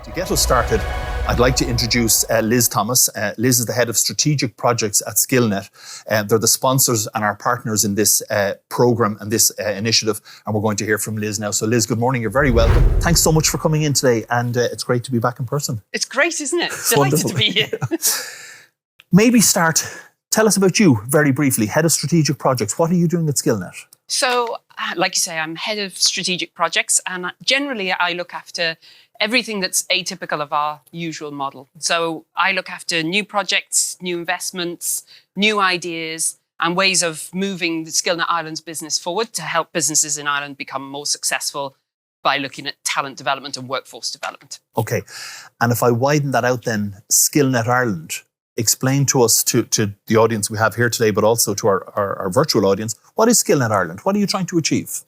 To get us started, I'd like to introduce Liz Thomas. Liz is the head of strategic projects at Skillnet. They're the sponsors and our partners in this programme and this initiative, and we're going to hear from Liz now. So Liz, good morning, you're very welcome. Thanks so much for coming in today, and it's great to be back in person. It's great, isn't it? Delighted to be here. Maybe tell us about you very briefly, head of strategic projects. What are you doing at Skillnet? So, like you say, I'm head of strategic projects, and generally I look after everything that's atypical of our usual model. So I look after new projects, new investments, new ideas, and ways of moving the Skillnet Ireland's business forward to help businesses in Ireland become more successful by looking at talent development and workforce development. Okay, and if I widen that out then, Skillnet Ireland, explain to us, to the audience we have here today, but also to our virtual audience, what is Skillnet Ireland? What are you trying to achieve?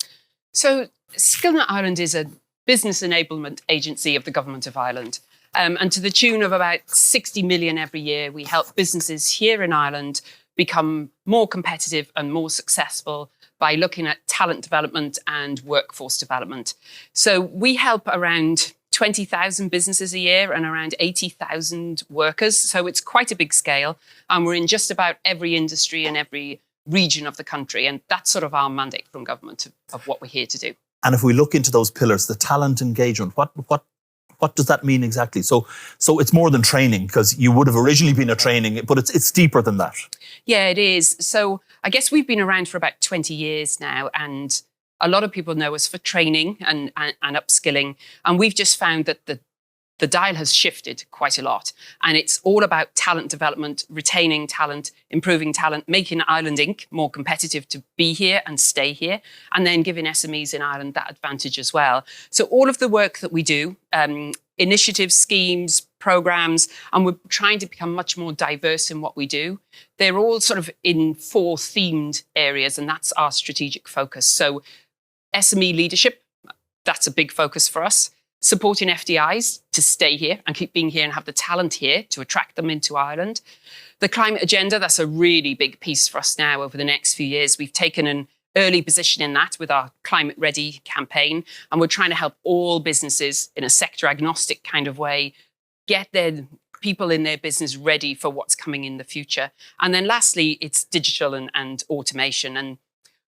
So Skillnet Ireland is a business enablement agency of the Government of Ireland. And to the tune of about 60 million every year, we help businesses here in Ireland become more competitive and more successful by looking at talent development and workforce development. So we help around 20,000 businesses a year and around 80,000 workers. So it's quite a big scale. And we're in just about every industry and every region of the country. And that's sort of our mandate from government of what we're here to do. And if we look into those pillars, the talent engagement, what does that mean exactly? So it's more than training, because you would have originally been a training, but it's deeper than that. Yeah, it is. So I guess we've been around for about 20 years now, and a lot of people know us for training and upskilling. And we've just found that the dial has shifted quite a lot. And it's all about talent development, retaining talent, improving talent, making Ireland Inc. more competitive to be here and stay here, and then giving SMEs in Ireland that advantage as well. So all of the work that we do, initiatives, schemes, programs, and we're trying to become much more diverse in what we do. They're all sort of in 4 themed areas, and that's our strategic focus. So SME leadership, that's a big focus for us. Supporting FDIs to stay here and keep being here and have the talent here to attract them into Ireland. The climate agenda, that's a really big piece for us now over the next few years. We've taken an early position in that with our Climate Ready campaign, and we're trying to help all businesses in a sector agnostic kind of way get their people in their business ready for what's coming in the future. And then lastly, it's digital and automation. And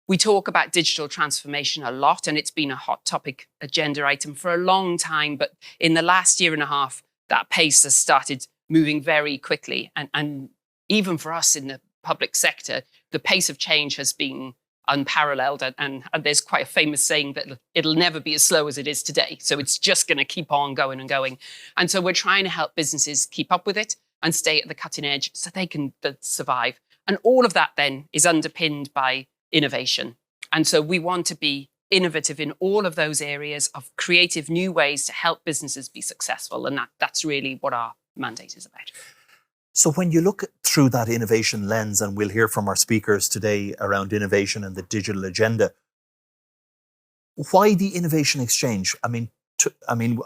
we talk about digital transformation a lot, and it's been a hot topic agenda item for a long time. But in the last year and a half, that pace has started moving very quickly. And even for us in the public sector, the pace of change has been unparalleled. And there's quite a famous saying that it'll never be as slow as it is today. So it's just going to keep on going and going. And so we're trying to help businesses keep up with it and stay at the cutting edge so they can survive. And all of that then is underpinned by innovation. And so we want to be innovative in all of those areas of creative new ways to help businesses be successful. And that's really what our mandate is about. So when you look through that innovation lens, and we'll hear from our speakers today around innovation and the digital agenda, why the innovation exchange? I mean,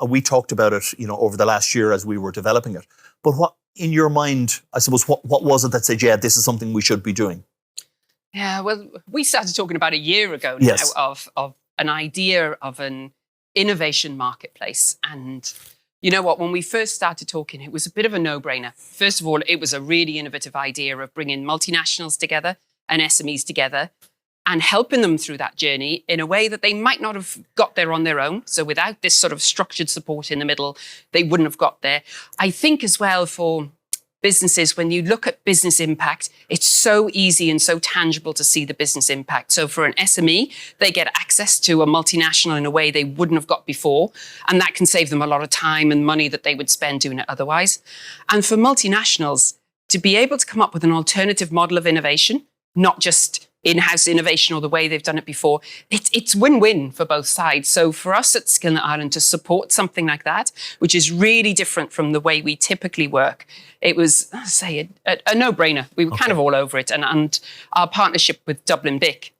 we talked about it, over the last year as we were developing it. But what, in your mind, I suppose, what was it that said, yeah, this is something we should be doing? Yeah, well, we started talking about a year ago now. Yes. of an idea of an innovation marketplace. And you know what, when we first started talking, it was a bit of a no-brainer. First of all, it was a really innovative idea of bringing multinationals together and SMEs together and helping them through that journey in a way that they might not have got there on their own. So without this sort of structured support in the middle, they wouldn't have got there. I think as well for businesses, when you look at business impact, it's so easy and so tangible to see the business impact. So for an SME, they get access to a multinational in a way they wouldn't have got before. And that can save them a lot of time and money that they would spend doing it otherwise. And for multinationals, to be able to come up with an alternative model of innovation, not just in-house innovation or the way they've done it before, it's win-win for both sides. So for us at Skillnet Ireland to support something like that, which is really different from the way we typically work, it was, say, a no-brainer. We were kind of all over it. And our partnership with Dublin BIC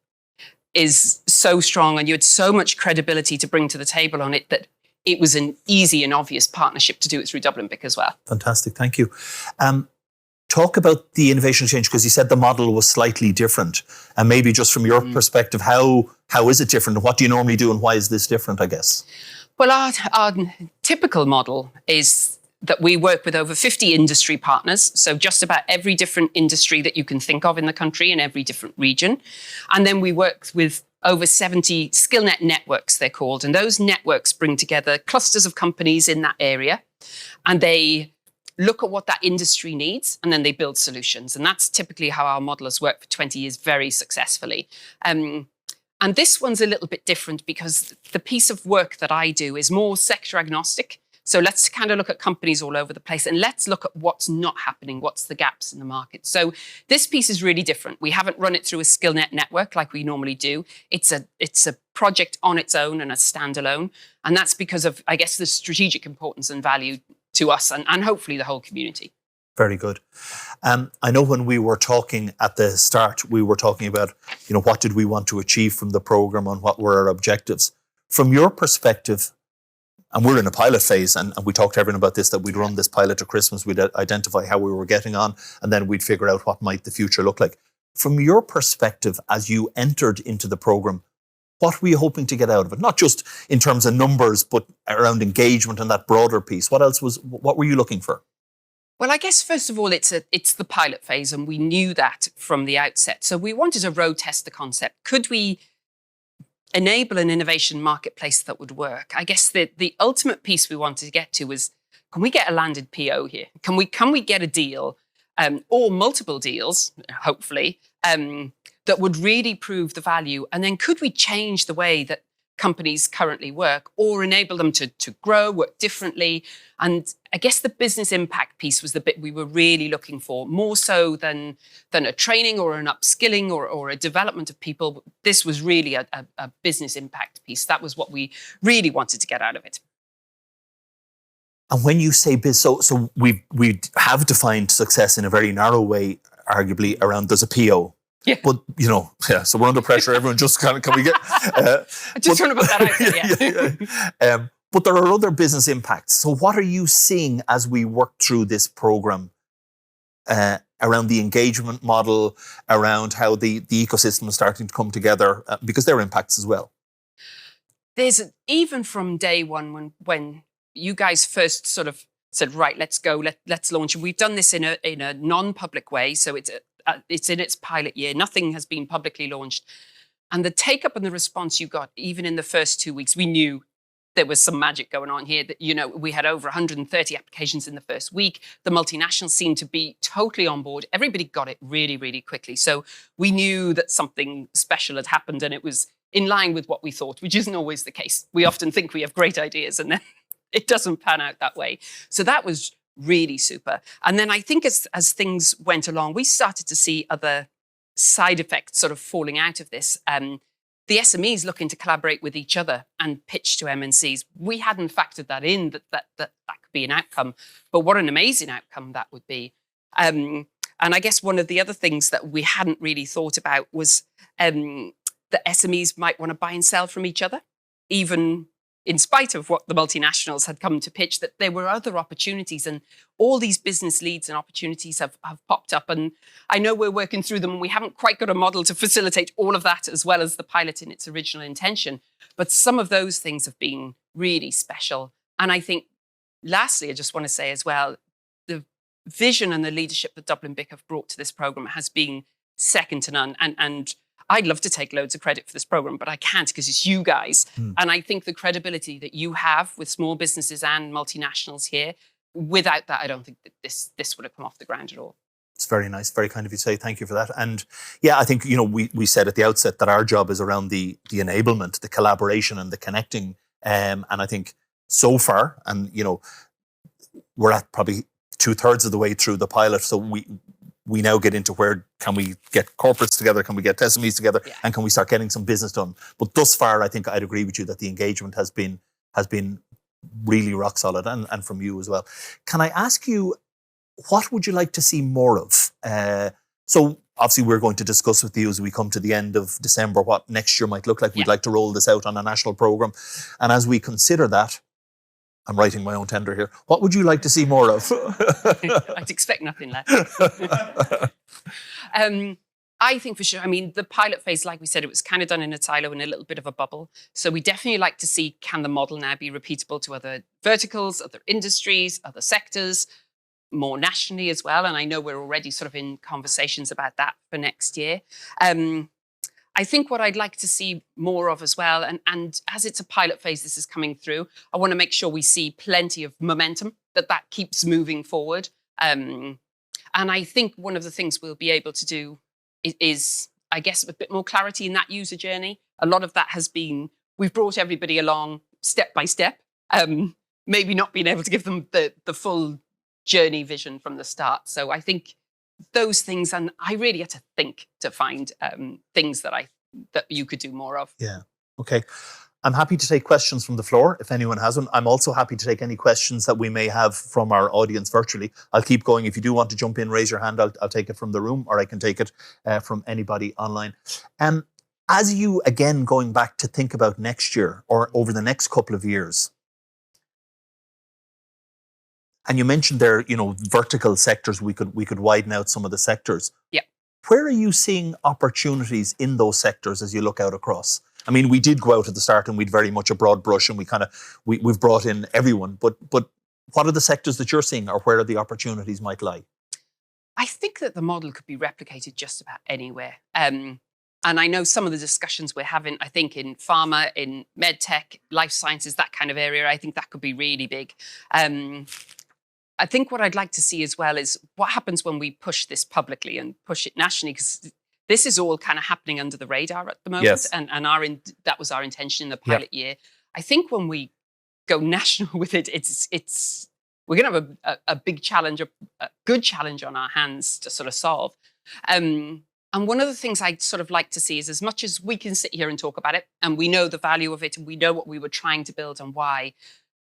is so strong, and you had so much credibility to bring to the table on it that it was an easy and obvious partnership to do it through Dublin BIC as well. Fantastic, thank you. Talk about the innovation change, because you said the model was slightly different. And maybe just from your perspective, how is it different? What do you normally do and why is this different, I guess? Well, our typical model is that we work with over 50 industry partners, so just about every different industry that you can think of in the country in every different region. And then we work with over 70 Skillnet networks, they're called. And those networks bring together clusters of companies in that area, and they look at what that industry needs, and then they build solutions. And that's typically how our model has worked for 20 years very successfully. And this one's a little bit different because the piece of work that I do is more sector agnostic. So let's kind of look at companies all over the place, and let's look at what's not happening, what's the gaps in the market. So this piece is really different. We haven't run it through a Skillnet network like we normally do. It's a project on its own and a standalone. And that's because of, I guess, the strategic importance and value to us and hopefully the whole community. Very good. I know when we were talking at the start, we were talking about, what did we want to achieve from the program and what were our objectives. From your perspective, and we're in a pilot phase, and we talked to everyone about this, that we'd run this pilot to Christmas, we'd identify how we were getting on, and then we'd figure out what might the future look like. From your perspective, as you entered into the program, what were you hoping to get out of it? Not just in terms of numbers, but around engagement and that broader piece. What were you looking for? Well, I guess, first of all, it's the pilot phase, and we knew that from the outset. So we wanted to road test the concept. Could we enable an innovation marketplace that would work? I guess the ultimate piece we wanted to get to was, can we get a landed PO here? Can we get a deal, or multiple deals, hopefully, that would really prove the value? And then could we change the way that companies currently work, or enable them to grow, work differently? And I guess the business impact piece was the bit we were really looking for, more so than a training or an upskilling or a development of people. This was really a business impact piece. That was what we really wanted to get out of it. And when you say so we have defined success in a very narrow way, arguably, around there's a PO. Yeah. But, so we're under pressure. Everyone just can we get... I just want to put that out there, yeah. But there are other business impacts. So what are you seeing as we work through this program around the engagement model, around how the ecosystem is starting to come together, because there are impacts as well? Even from day one, when you guys first sort of said, right, let's go, let's launch. And we've done this in a non-public way. So it's in its pilot year. Nothing has been publicly launched. And the take-up and the response you got, even in the first 2 weeks, we knew there was some magic going on here. That, we had over 130 applications in the first week. The multinationals seemed to be totally on board. Everybody got it really, really quickly. So we knew that something special had happened, and it was in line with what we thought, which isn't always the case. We often think we have great ideas, and then it doesn't pan out that way. So that was really super. And then I think as things went along, we started to see other side effects sort of falling out of this. The SMEs looking to collaborate with each other and pitch to MNCs. We hadn't factored that in, that could be an outcome. But what an amazing outcome that would be. And I guess one of the other things that we hadn't really thought about was that SMEs might want to buy and sell from each other, even in spite of what the multinationals had come to pitch, that there were other opportunities, and all these business leads and opportunities have popped up. And I know we're working through them, and we haven't quite got a model to facilitate all of that, as well as the pilot in its original intention. But some of those things have been really special. And I think, lastly, I just want to say as well, the vision and the leadership that Dublin BIC have brought to this program has been second to none. And I'd love to take loads of credit for this program, but I can't, because it's you guys. And I think the credibility that you have with small businesses and multinationals here, without that, I don't think that this would have come off the ground at all. It's very nice, very kind of you to say. Thank you for that. And yeah, I think, we said at the outset that our job is around the enablement, the collaboration and the connecting. And I think so far, and, we're at probably 2/3 of the way through the pilot. So we now get into where can we get corporates together, can we get SMEs together, and can we start getting some business done? But thus far, I think I'd agree with you that the engagement has been really rock solid, and from you as well. Can I ask you, what would you like to see more of? So obviously we're going to discuss with you as we come to the end of December what next year might look like. We'd like to roll this out on a national programme. And as we consider that, I'm writing my own tender here. What would you like to see more of? I'd expect nothing less. I think for sure. I mean, the pilot phase, like we said, it was kind of done in a silo in a little bit of a bubble. So we definitely like to see, can the model now be repeatable to other verticals, other industries, other sectors, more nationally as well? And I know we're already sort of in conversations about that for next year. I think what I'd like to see more of as well, and as it's a pilot phase, this is coming through, I want to make sure we see plenty of momentum, that keeps moving forward. And I think one of the things we'll be able to do is, I guess, a bit more clarity in that user journey. A lot of that has been, we've brought everybody along step by step, maybe not being able to give them the full journey vision from the start. So I think those things, and I really had to think to find things that you could do more of. Yeah. Okay. I'm happy to take questions from the floor if anyone has one. I'm also happy to take any questions that we may have from our audience virtually. I'll keep going. If you do want to jump in, raise your hand. I'll take it from the room, or I can take it from anybody online. As you, again, going back to think about next year or over the next couple of years, and you mentioned there, vertical sectors, we could widen out some of the sectors. Yeah. Where are you seeing opportunities in those sectors as you look out across? I mean, we did go out at the start and we'd very much a broad brush, and we've brought in everyone. But what are the sectors that you're seeing, or where are the opportunities might lie? I think that the model could be replicated just about anywhere. And I know some of the discussions we're having, I think in pharma, in medtech, life sciences, that kind of area, I think that could be really big. I think what I'd like to see as well is what happens when we push this publicly and push it nationally, because this is all kind of happening under the radar at the moment. Yes. And that was our intention in the pilot year. I think when we go national with it, we're going to have a big challenge, a good challenge on our hands to sort of solve. And one of the things I'd sort of like to see is, as much as we can sit here and talk about it, and we know the value of it, and we know what we were trying to build and why,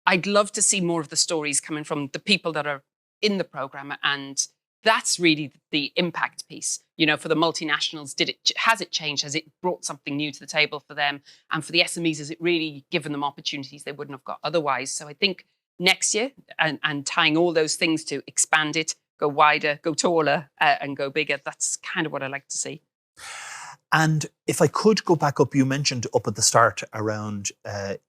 I'd love to see more of the stories coming from the people that are in the program. And that's really the impact piece. For the multinationals, has it changed? Has it brought something new to the table for them? And for the SMEs, has it really given them opportunities they wouldn't have got otherwise? So I think next year, and tying all those things to expand it, go wider, go taller, and go bigger, that's kind of what I like to see. And if I could go back up, you mentioned up at the start around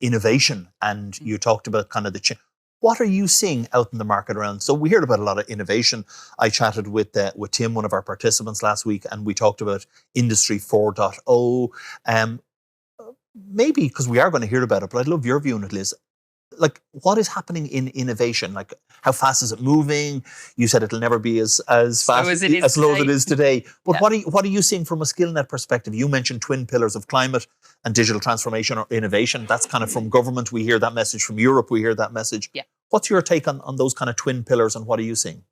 innovation, and you talked about kind of the what are you seeing out in the market around? So we heard about a lot of innovation. I chatted with Tim, one of our participants last week, and we talked about Industry 4.0. Maybe because we are going to hear about it, but I'd love your view on it, Liz. Like, what is happening in innovation? Like, how fast is it moving? You said it'll never be as fast, as slow as it is today. But what are you seeing from a Skillnet perspective? You mentioned twin pillars of climate and digital transformation or innovation. That's kind of from government. We hear that message from Europe. We hear that message. Yeah. What's your take on those kind of twin pillars, and what are you seeing?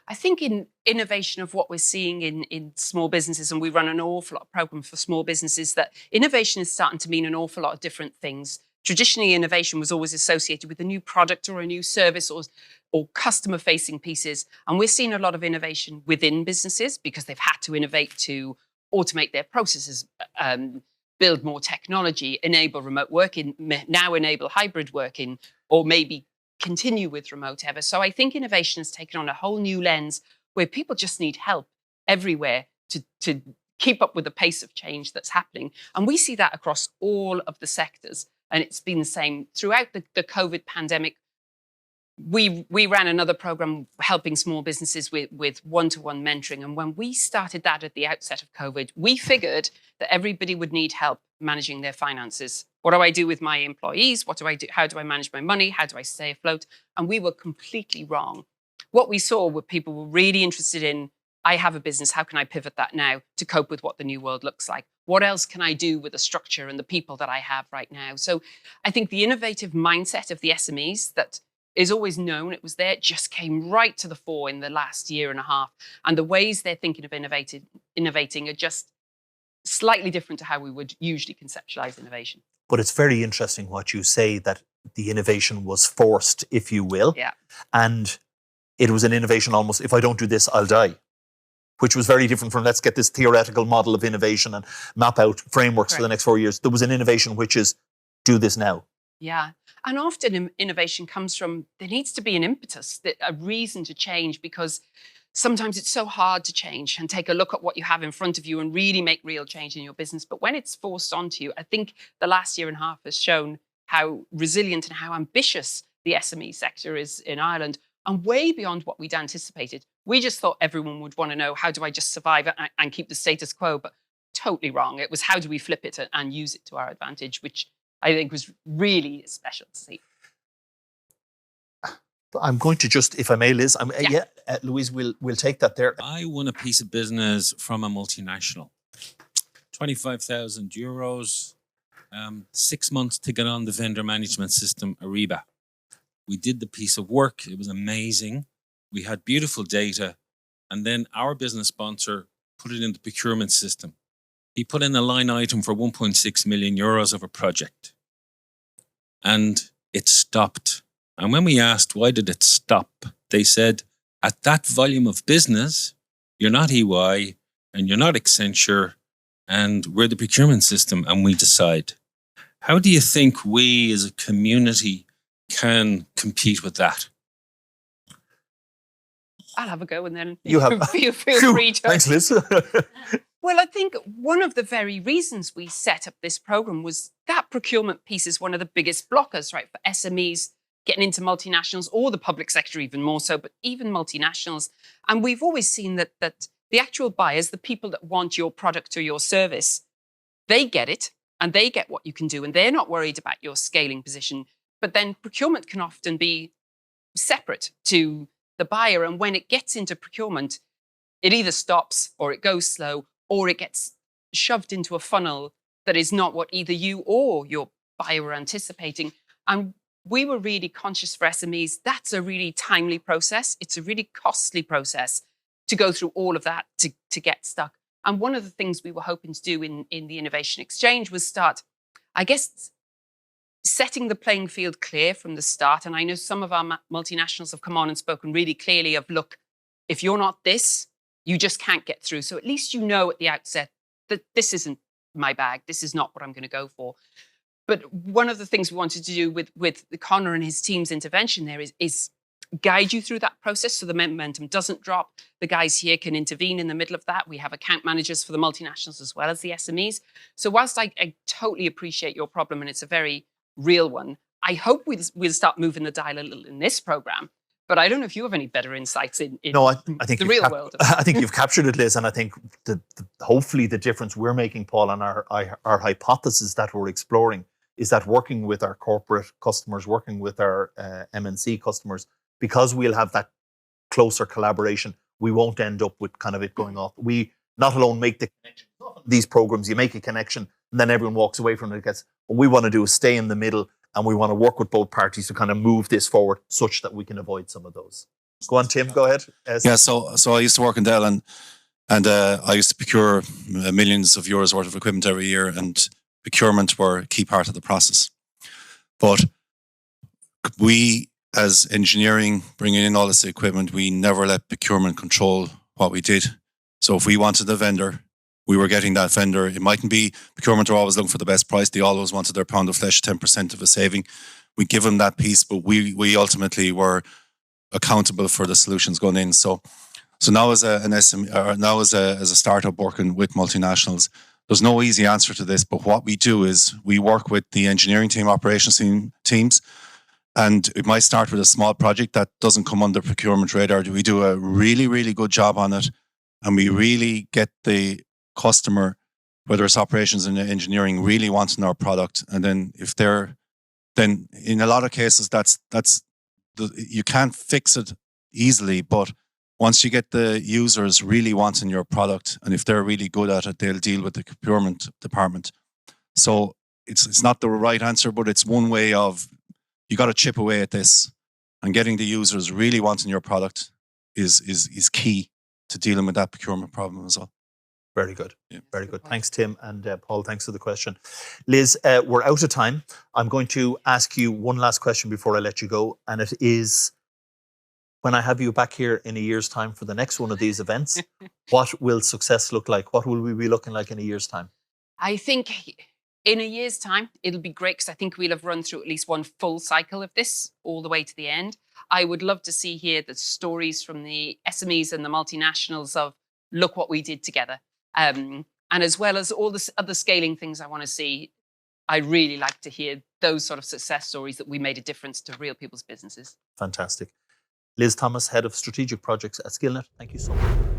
I think in innovation of what we're seeing in small businesses, and we run an awful lot of programs for small businesses, that innovation is starting to mean an awful lot of different things. Traditionally, innovation was always associated with a new product or a new service or customer-facing pieces. And we're seeing a lot of innovation within businesses because they've had to innovate to automate their processes, build more technology, enable remote working, now enable hybrid working, or maybe continue with remote ever. So I think innovation has taken on a whole new lens where people just need help everywhere to keep up with the pace of change that's happening. And we see that across all of the sectors. And it's been the same throughout the COVID pandemic. We ran another program helping small businesses with one-to-one mentoring. And when we started that at the outset of COVID, we figured that everybody would need help managing their finances. What do I do with my employees? What do I do? How do I manage my money? How do I stay afloat? And we were completely wrong. What we saw were people were really interested in, I have a business, how can I pivot that now to cope with what the new world looks like? What else can I do with the structure and the people that I have right now? So I think the innovative mindset of the SMEs that is always known, it was there, it just came right to the fore in the last year and a half. And the ways they're thinking of innovating are just slightly different to how we would usually conceptualize innovation. But it's very interesting what you say, that the innovation was forced, if you will. Yeah. And it was an innovation almost, if I don't do this, I'll die. Which was very different from, let's get this theoretical model of innovation and map out frameworks for the next 4 years. There was an innovation which is, do this now. Yeah. And often innovation comes from, there needs to be an impetus, a reason to change, because sometimes it's so hard to change and take a look at what you have in front of you and really make real change in your business. But when it's forced onto you, I think the last year and a half has shown how resilient and how ambitious the SME sector is in Ireland, and way beyond what we'd anticipated. We just thought everyone would want to know, how do I just survive and keep the status quo? But totally wrong. It was, how do we flip it and use it to our advantage, which I think was really special to see. I'm going to just, if I may, Liz, Louise, we'll take that there. I won a piece of business from a multinational, 25,000 euros, 6 months to get on the vendor management system, Ariba. We did the piece of work. It was amazing. We had beautiful data. And then our business sponsor put it in the procurement system. He put in a line item for 1.6 million euros of a project. And it stopped. And when we asked, why did it stop? They said, at that volume of business, you're not EY and you're not Accenture, and we're the procurement system and we decide. How do you think we as a community can compete with that? I'll have a go and then you have feel free to. Thanks, Liz. Well, I think one of the very reasons we set up this program was that procurement piece is one of the biggest blockers, right, for SMEs getting into multinationals, or the public sector even more so, but even multinationals. And we've always seen that the actual buyers, the people that want your product or your service, they get it and they get what you can do, and they're not worried about your scaling position. But then procurement can often be separate to the buyer. And when it gets into procurement, it either stops or it goes slow, or it gets shoved into a funnel that is not what either you or your buyer were anticipating. And we were really conscious for SMEs, that's a really timely process. It's a really costly process to go through all of that to get stuck. And one of the things we were hoping to do in the Innovation Exchange was start, I guess, setting the playing field clear from the start. And I know some of our multinationals have come on and spoken really clearly of, look, if you're not this, you just can't get through. So at least you know at the outset that this isn't my bag. This is not what I'm going to go for. But one of the things we wanted to do with Conor and his team's intervention there is guide you through that process so the momentum doesn't drop. The guys here can intervene in the middle of that. We have account managers for the multinationals as well as the SMEs. So whilst I totally appreciate your problem, and it's a very real one, I hope we'll start moving the dial a little in this program. But I don't know if you have any better insights in I think the real world. I think you've captured it, Liz, and I think hopefully the difference we're making, Paul, and our hypothesis that we're exploring is that working with our corporate customers, working with our MNC customers, because we'll have that closer collaboration, we won't end up with kind of it going off. We not alone make the connection. These programs, you make a connection and then everyone walks away from it. What we want to do is stay in the middle, and we want to work with both parties to kind of move this forward such that we can avoid some of those. Go on, Tim, go ahead. So I used to work in Dell, and I used to procure millions of euros worth of equipment every year, and procurement were a key part of the process. But we, as engineering, bringing in all this equipment, we never let procurement control what we did. So if we wanted a vendor, we were getting that vendor. It mightn't be, procurement are always looking for the best price. They always wanted their pound of flesh, 10% of a saving. We give them that piece, but we ultimately were accountable for the solutions going in. So now as an SME, or now as a startup working with multinationals, there's no easy answer to this, but what we do is we work with the engineering team, operations teams, and it might start with a small project that doesn't come under procurement radar. We do a really, really good job on it, and we really get the customer, whether it's operations and engineering, really wanting our product. And then then in a lot of cases, you can't fix it easily, but once you get the users really wanting your product, and if they're really good at it, they'll deal with the procurement department. So it's not the right answer, but it's one way of, you got to chip away at this, and getting the users really wanting your product is key to dealing with that procurement problem as well. Very good. Yeah. Very good. Thanks, Tim. And Paul, thanks for the question. Liz, we're out of time. I'm going to ask you one last question before I let you go. And it is, when I have you back here in a year's time for the next one of these events, what will success look like? What will we be looking like in a year's time? I think In a year's time, it'll be great because I think we'll have run through at least one full cycle of this all the way to the end. I would love to see here the stories from the SMEs and the multinationals of look what we did together. And as well as all the other scaling things I want to see, I really like to hear those sort of success stories that we made a difference to real people's businesses. Fantastic. Liz Thomas, Head of Strategic Projects at Skillnet, thank you so much.